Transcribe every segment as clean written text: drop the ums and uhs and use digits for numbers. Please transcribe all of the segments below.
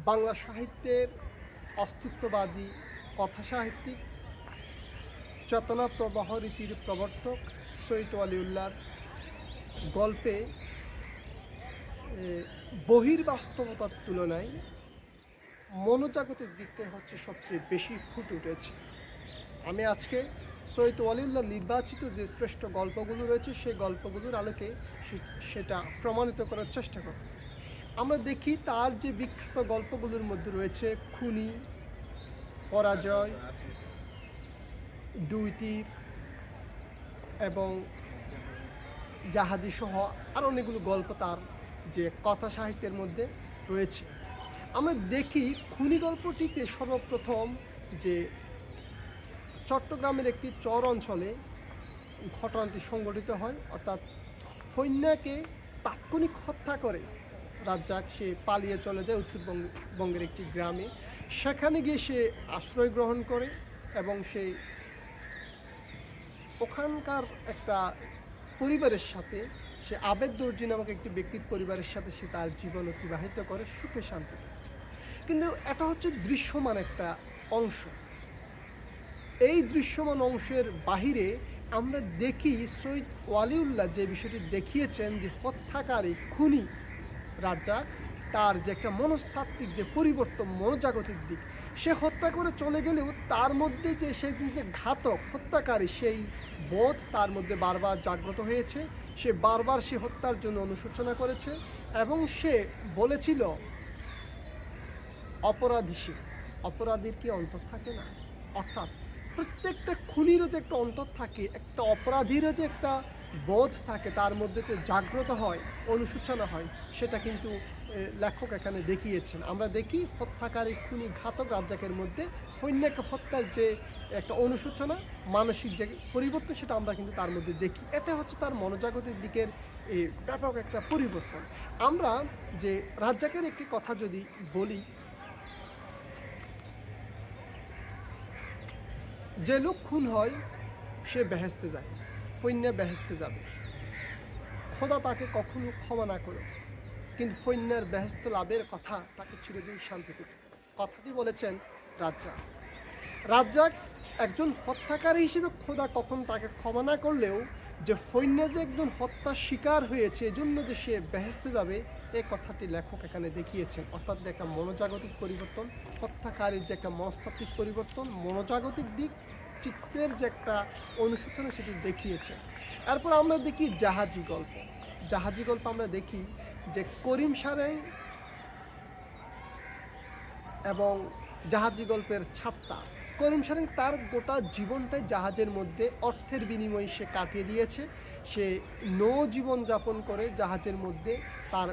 বাংলা সাহিত্যের অস্তিত্ববাদী কথা সাহিত্যিক চেতনা প্রবাহ রীতির প্রবর্তক সৈয়দ ওয়ালিউল্লাহর গল্পে বহির্বাস্তবতার তুলনায় মনোজাগতিক দিকটাই হচ্ছে সবচেয়ে বেশি ফুটে উঠেছে। আমি আজকে সৈয়দ ওয়ালিউল্লাহ নির্বাচিত যে শ্রেষ্ঠ গল্পগুলো রয়েছে সেই গল্পগুলোর আলোকে সেটা প্রমাণিত করার চেষ্টা করব। আমরা দেখি তার যে বিখ্যাত গল্পগুলোর মধ্যে রয়েছে খুনি, পরাজয়, দুই তীর এবং জাহাজি সহ আর অনেকগুলো গল্প তার যে কথা সাহিত্যের মধ্যে রয়েছে। আমরা দেখি খুনি গল্পটিতে সর্বপ্রথম যে চট্টগ্রামের একটি চর অঞ্চলে ঘটনাটি সংঘটিত হয়, অর্থাৎ ফৈন্যাকে তাৎক্ষণিক হত্যা করে রাজ্জাক সে পালিয়ে চলে যায় উত্তরবঙ্গের একটি গ্রামে। সেখানে গিয়ে সে আশ্রয় গ্রহণ করে এবং সে ওখানকার একটা পরিবারের সাথে, সে আবেদ দর্জি নামক একটি ব্যক্তির পরিবারের সাথে সে তার জীবন অতিবাহিত করে সুখে শান্তিতে। কিন্তু এটা হচ্ছে দৃশ্যমান একটা অংশ। এই দৃশ্যমান অংশের বাহিরে আমরা দেখি সৈয়দ ওয়ালিউল্লাহ যে বিষয়টি দেখিয়েছেন যে হত্যাকারী খুনি রাজ্জাক তার যে একটা মনস্তাত্ত্বিক যে পরিবর্তন, মনোজাগতিক দিক, সে হত্যা করে চলে গেলেও তার মধ্যে যে সে যে ঘাতক হত্যাকারী সেই বোধ তার মধ্যে বারবার জাগ্রত হয়েছে। সে বারবার সে হত্যার জন্য অনুশোচনা করেছে এবং সে বলেছিল অপরাধী সে, অপরাধীর কি অন্তর থাকে না? অর্থাৎ প্রত্যেকটা খুনিরও যে একটা অন্তর থাকে, একটা অপরাধীরও যে একটা বোধ থাকে, তার মধ্যে যে জাগ্রত হয়, অনুশোচনা হয়, সেটা কিন্তু লেখক এখানে দেখিয়েছেন। আমরা দেখি হত্যাকারী খুনি ঘাতক রাজ্জাকের মধ্যে ফৈন্যাকে হত্যার যে একটা অনুশোচনা, মানসিক যে পরিবর্তন, সেটা আমরা কিন্তু তার মধ্যে দেখি। এটা হচ্ছে তার মনোজাগতিক দিকের ব্যাপক একটা পরিবর্তন। আমরা যে রাজ্জাকের একটি কথা যদি বলি, যে লোক খুন হয় সে বেহেশতে যায়, ফৈন্যা বেহেশতে যাবে, খোদা তাকে কখনো ক্ষমা না করে, কিন্তু ফৈন্যার বেহেশত লাভের কথা তাকে চিরদিন শান্তি দেবে। কথাটি বলেছেন রাজ্জাক। রাজ্জাক একজন হত্যাকারী হিসেবে খোদা কখন তাকে ক্ষমা না করলেও যে ফৈন্যা যে একজন হত্যার শিকার হয়েছে এজন্য যে সে বেহেশতে যাবে, এই কথাটি লেখক এখানে দেখিয়েছেন। অর্থাৎ যে একটা মনোজাগতিক পরিবর্তন, হত্যাকারীর যে একটা মনস্তাত্ত্বিক পরিবর্তন, মনোজাগতিক দিক, চিত্রের যে একটা অনুশোচনা, সেটি দেখিয়েছে। এরপর আমরা দেখি জাহাজি গল্প। জাহাজি গল্প আমরা দেখি যে করিম সারেং এবং জাহাজি গল্পের ছাত্তা করিম সারেং তার গোটা জীবনটাই জাহাজের মধ্যে অর্থের বিনিময়ে সে কাটিয়ে দিয়েছে। সে নৌ জীবন যাপন করে জাহাজের মধ্যে তার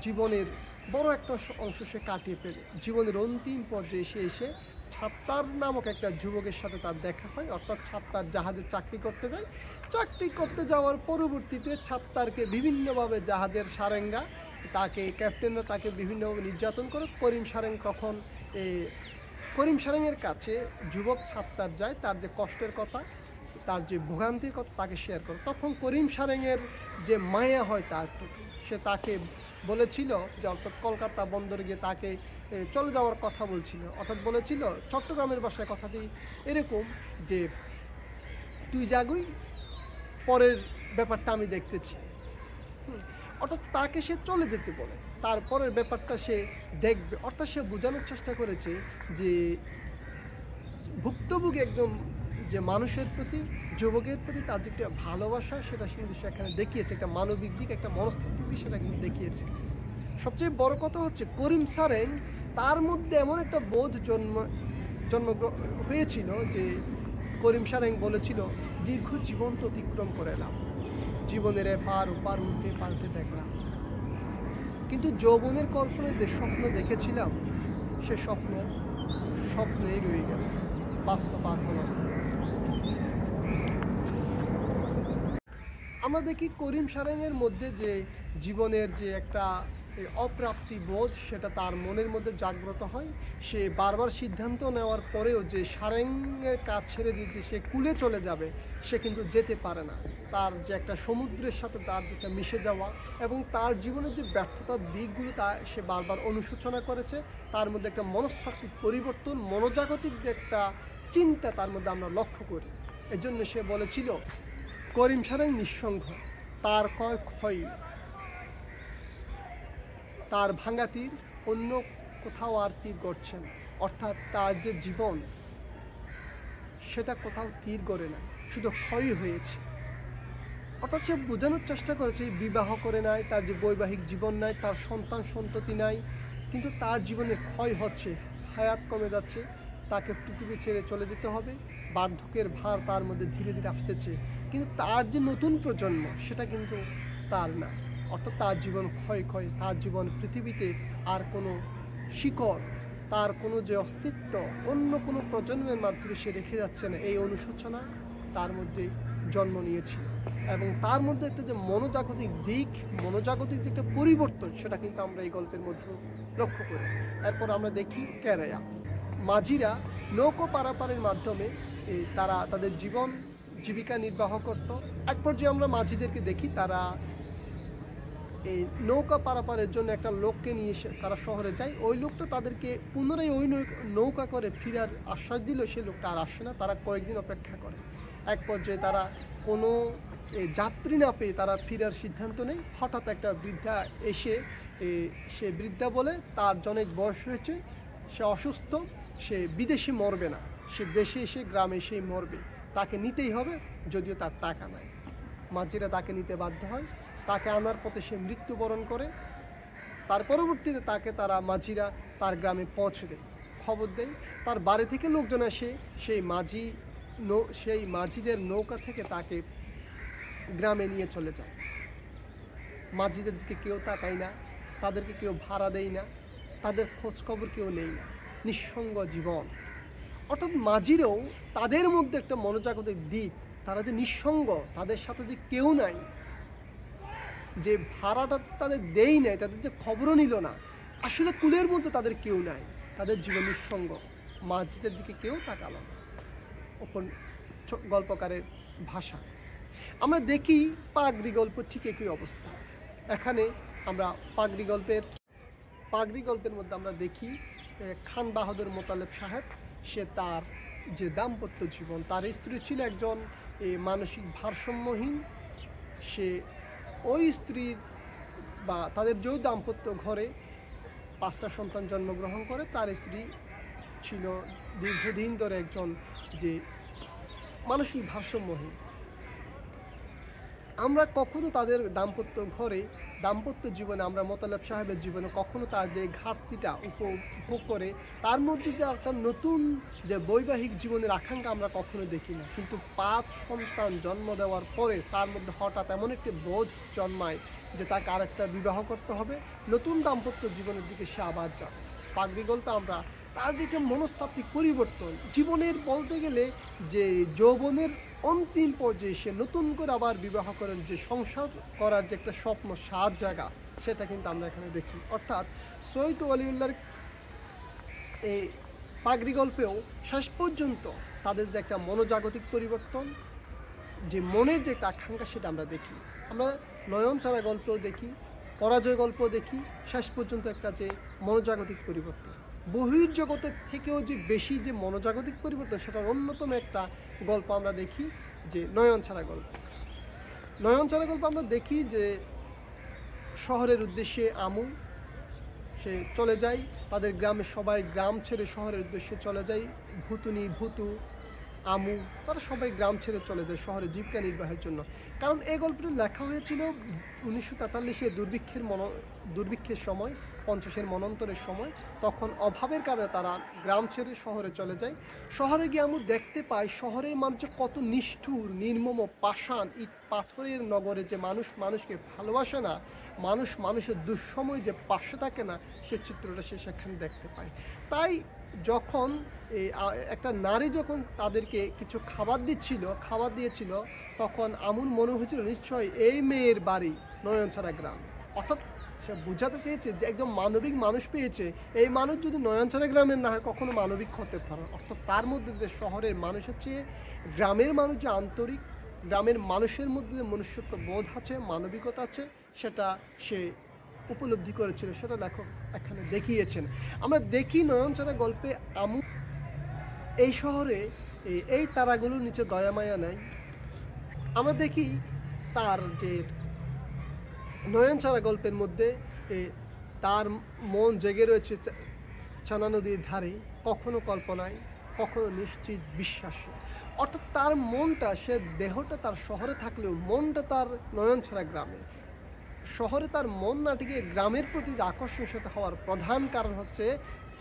জীবনের বড় একটা অংশ সে কাটিয়ে ফেলে। জীবনের অন্তিম পর্যায়ে সে এসে ছাত্তার নামক একটা যুবকের সাথে তার দেখা হয়, অর্থাৎ ছাত্তার জাহাজে চাকরি করতে যায়। চাকরি করতে যাওয়ার পরবর্তীতে ছাত্তারকে বিভিন্নভাবে জাহাজের সারেঙ্গা, তাকে ক্যাপ্টেনরা তাকে বিভিন্নভাবে নির্যাতন করে। করিম সারেং তখন করিম সারেংয়ের কাছে যুবক ছাত্তার যায়, তার যে কষ্টের কথা, তার যে ভোগান্তির কথা তাকে শেয়ার করে। তখন করিম সারেংয়ের যে মায়া হয় তার প্রতি, সে তাকে বলেছিল যে, অর্থাৎ কলকাতা বন্দরে গিয়ে তাকে চলে যাওয়ার কথা বলছিল, অর্থাৎ বলেছিল চট্টগ্রামের ভাষায় কথাটি এরকম যে, তুই যাগুই, পরের ব্যাপারটা আমি দেখতেছি। অর্থাৎ তাকে সে চলে যেতে বলে, তারপরের ব্যাপারটা সে দেখবে। অর্থাৎ সে বোঝানোর চেষ্টা করেছে যে ভুক্তভোগী একজন যে মানুষের প্রতি, যুবকের প্রতি তার যে একটা ভালোবাসা, সেটা কিন্তু সেখানে দেখিয়েছে। একটা মানবিক দিক, একটা মনস্তাত্ত্বিক দিক, সেটা কিন্তু দেখিয়েছে। সবচেয়ে বড় কথা হচ্ছে করিম সারেং তার মধ্যে এমন একটা বোধ জন্মগ্রহণ হয়েছিল যে করিম সারেং বলেছিল, দীর্ঘ জীবন তো অতিক্রম করে এলাম, জীবনের এপার ওপার উল্টে পাল্টে দেখলাম, কিন্তু যৌবনের কল্পনায় যে স্বপ্ন দেখেছিলাম সে স্বপ্নেই রয়ে গেল, বাস্তব আর হলো না। আমরা দেখি করিম সারেংয়ের মধ্যে যে জীবনের যে একটা এই অপ্রাপ্তি বোধ সেটা তার মনের মধ্যে জাগ্রত হয়। সে বারবার সিদ্ধান্ত নেওয়ার পরেও যে সারেঙের কাজ ছেড়ে দিয়েছে সে কূলে চলে যাবে, সে কিন্তু যেতে পারে না। তার যে একটা সমুদ্রের সাথে তার যেটা মিশে যাওয়া এবং তার জীবনের যে ব্যর্থতার দিকগুলো তা সে বারবার অনুশোচনা করেছে, তার মধ্যে একটা মনস্তাত্ত্বিক পরিবর্তন, মনোজাগতিক যে একটা চিন্তা তার মধ্যে আমরা লক্ষ্য করি। এজন্য সে বলেছিল করিম সারেং নিঃসঙ্গ, তার ক্ষয় তার ভাঙা তীর অন্য কোথাও আর তীর গড়ছে না। অর্থাৎ তার যে জীবন সেটা কোথাও তীর গড়ে না, শুধু ক্ষয় হয়েছে। অর্থাৎ সে বোঝানোর চেষ্টা করেছে বিবাহ করে নাই, তার যে বৈবাহিক জীবন নাই, তার সন্তান সন্ততি নাই, কিন্তু তার জীবনে ক্ষয় হচ্ছে, হায়াত কমে যাচ্ছে, তাকে পৃথিবী ছেড়ে চলে যেতে হবে, বার্ধক্যের ভার তার মধ্যে ধীরে ধীরে আসতেছে, কিন্তু তার যে নতুন প্রজন্ম সেটা কিন্তু তার না। অর্থাৎ তার জীবন ক্ষয়, তার জীবন পৃথিবীতে আর কোনো শিকড়, তার কোনো যে অস্তিত্ব অন্য কোনো প্রজন্মের মাধ্যমে সে রেখে যাচ্ছে না, এই অনুশোচনা তার মধ্যে জন্ম নিয়েছিল। এবং তার মধ্যে একটা যে মনোজাগতিক দিক, মনোজাগতিক যে একটা পরিবর্তন সেটা কিন্তু আমরা এই গল্পের মধ্যে লক্ষ্য করি। এরপর আমরা দেখি কেরায়া মাঝিরা নৌকো পারাপারের মাধ্যমে তারা তাদের জীবিকা নির্বাহ করত। এক পর্যায়ে আমরা মাঝিদেরকে দেখি তারা এই নৌকা পারাপারের জন্য একটা লোককে নিয়ে এসে তারা শহরে যায়। ওই লোকটা তাদেরকে পুনরায় ওই নৌকা করে ফেরার আশ্বাস দিল, সে লোকটা আর আসে না, তারা কয়েকদিন অপেক্ষা করে। এক পর্যায়ে তারা কোনো যাত্রী না পেয়ে তারা ফেরার সিদ্ধান্ত নেয়। হঠাৎ একটা বৃদ্ধা এসে, সে বৃদ্ধা বলে তার অনেক বয়স হয়েছে, সে অসুস্থ, সে বিদেশে মরবে না, সে দেশে এসে গ্রামে এসেই মরবে, তাকে নিতেই হবে, যদিও তার টাকা নাই। মাঝিরা তাকে নিতে বাধ্য হয়, তাকে আনার পথে সে মৃত্যুবরণ করে। তার পরবর্তীতে তাকে তারা মাঝিরা তার গ্রামে পৌঁছে দেয়, খবর দেয়। তার বাড়ি থেকে লোকজন এসে সেই মাঝিদের নৌকা থেকে তাকে গ্রামে নিয়ে চলে যায়। মাঝিদের দিকে কেউ তাকায় না, তাদেরকে কেউ ভাড়া দেয় না, তাদের খোঁজ খবর কেউ নেই না, নিঃসঙ্গ জীবন। অর্থাৎ মাঝিরাও তাদের মধ্যে একটা মনোজাগতিক দিক, তারা যে নিঃসঙ্গ, তাদের সাথে যে কেউ নাই, যে ভাড়াটা তাদের দেই নাই, তাদের যে খবরও নিল না, আসলে কুলের মধ্যে তাদের কেউ নাই, তাদের জীবন নিঃসঙ্গ। মাঝিদের দিকে কেউ তাকালো না। গল্পকারের ভাষা আমরা দেখি পাগড়ি গল্প ঠিক একই অবস্থা। এখানে আমরা পাগড়ি গল্পের মধ্যে আমরা দেখি খান বাহাদুর মোতালেব সাহেব, সে তার যে দাম্পত্য জীবন, তার স্ত্রী ছিল একজন মানসিক ভারসাম্যহীন। সে ওই স্ত্রীর বা তাদের যে দাম্পত্য ঘরে 5টা সন্তান জন্মগ্রহণ করে, তার স্ত্রী ছিল দীর্ঘদিন ধরে একজন যে মানসিক ভারসাম্যহীন। আমরা কখনো তাদের দাম্পত্য জীবনে আমরা মোতালেব সাহেবের জীবনে কখনো তার যে ঘাটতিটা উপভোগ করে, তার মধ্যে যে একটা নতুন যে বৈবাহিক জীবনের আকাঙ্ক্ষা আমরা কখনো দেখি না। কিন্তু 5 সন্তান জন্ম দেওয়ার পরে তার মধ্যে হঠাৎ এমন একটি বোধ জন্মায় যে তাকে আরেকটা বিবাহ করতে হবে, নতুন দাম্পত্য জীবনের দিকে সে আবার যায়। পাগড়ি গল্পে আমরা তার যে একটা মনস্তাত্ত্বিক পরিবর্তন, জীবনের বলতে গেলে যে যৌবনের অন্তিম পর্যায়ে সে নতুন করে আবার বিবাহ করেন, যে সংসার করার যে একটা স্বপ্ন, সাত জায়গা, সেটা কিন্তু আমরা এখানে দেখি। অর্থাৎ সৈয়দ ওয়ালিউল্লাহর এই পাগড়ি গল্পেও শেষ পর্যন্ত তাদের যে একটা মনোজাগতিক পরিবর্তন, যে মনের যে একটা আকাঙ্ক্ষা, সেটা আমরা দেখি। আমরা নয়নছাড়া গল্পেও দেখি, পরাজয় গল্পও দেখি, শেষ পর্যন্ত একটা যে মনোজাগতিক পরিবর্তন, বহির্জগতের থেকেও যে বেশি যে মনোজাগতিক পরিবর্তন, সেটার অন্যতম একটা গল্প আমরা দেখি যে নয়নছাড়া গল্প। আমরা দেখি যে শহরের উদ্দেশ্যে আমু সে চলে যায়, তাদের গ্রামের সবাই গ্রাম ছেড়ে শহরের উদ্দেশ্যে চলে যায়। ভুতু, আমু, তারা সবাই গ্রাম ছেড়ে চলে যায় শহরে জীবিকা নির্বাহের জন্য। কারণ এই গল্পটি লেখা হয়েছিল 1943-এ দুর্ভিক্ষের সময়, 50-এর মনন্তরের সময়। তখন অভাবের কারণে তারা গ্রাম ছেড়ে শহরে চলে যায়। শহরে গিয়ে আমু দেখতে পায় শহরের মানুষ কত নিষ্ঠুর, নির্মম, পাষাণ, ইট পাথরের নগরে যে মানুষকে ভালোবাসে না, মানুষের দুঃসময় যে পাশে থাকে না, সে চিত্রটা সে সেখানে দেখতে পায়। তাই যখন একটা নারী যখন তাদেরকে কিছু খাবার দিয়েছিল, তখন আমুর মনে হয়েছিল নিশ্চয়ই এই মেয়ের বাড়ি নয়নছাড়া গ্রাম। অর্থাৎ সে বোঝাতে চেয়েছে যে একজন মানবিক মানুষ পেয়েছে, এই মানুষ যদি নয়নছড়া গ্রামের না হয় কখনো মানবিক হতে পারে। অর্থাৎ তার মধ্যে যে শহরের মানুষের চেয়ে গ্রামের মানুষ যে আন্তরিক, গ্রামের মানুষের মধ্যে যে মনুষ্যত্ব বোধ আছে, মানবিকতা আছে, সেটা সে উপলব্ধি করেছিল, সেটা লেখক এখানে দেখিয়েছেন। আমরা দেখি নয়নছড়া গল্পে আমু এই শহরে এই তারাগুলোর নিচে দয়া মায়া নাই। আমরা দেখি তার যে নয়নছড়া গল্পের মধ্যে তার মন জেগে রয়েছে চানা নদীর ধারে, কখনো কল্পনায়, কখনো নিশ্চিত বিশ্বাসে। অর্থাৎ তার মনটা, সে দেহটা তার শহরে থাকলেও মনটা তার নয়নছড়া গ্রামে। শহরে তার মন না টিকে গ্রামের প্রতি যে আকর্ষণ, সেটা হওয়ার প্রধান কারণ হচ্ছে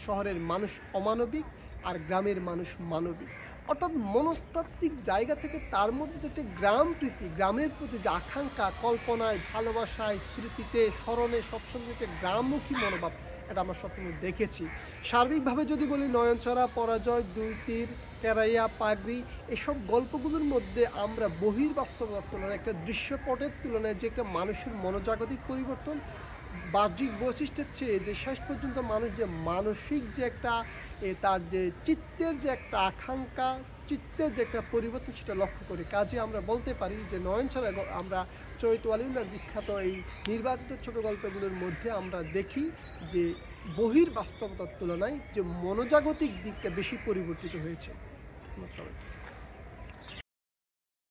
শহরের মানুষ অমানবিক আর গ্রামের মানুষ মানবিক। অর্থাৎ মনস্তাত্ত্বিক জায়গা থেকে তার মধ্যে যে একটা গ্রাম প্রীতি, গ্রামের প্রতি যে আকাঙ্ক্ষা, কল্পনায়, ভালোবাসায়, স্মৃতিতে, স্মরণে সবসময় একটা গ্রামমুখী মনোভাব, এটা আমরা সবসময় দেখেছি। সার্বিকভাবে যদি বলি, নয়নছড়া, পরাজয়, দুই তীর, তেরাইয়া, পাগড়ি, এসব গল্পগুলোর মধ্যে আমরা বহির্বাস্তবতার তুলনায়, একটা দৃশ্যপটের তুলনায় যে একটা মানুষের মনোজাগতিক পরিবর্তন, বাহ্যিক বৈশিষ্ট্যের চেয়ে যে শেষ পর্যন্ত মানুষ যে মানসিক যে একটা তার যে চিত্তের যে একটা আকাঙ্ক্ষা, চিত্তের যে একটা পরিবর্তন, সেটা লক্ষ্য করি। কাজে আমরা বলতে পারি যে নয়নছড়া আমরা চৈত ওয়ালিউল্লাহর বিখ্যাত এই নির্বাচিত ছোট গল্পগুলোর মধ্যে আমরা দেখি যে বহির্বাস্তবতার তুলনায় যে মনোজাগতিক দিকটা বেশি পরিবর্তিত হয়েছে। ধন্যবাদ সবাইকে।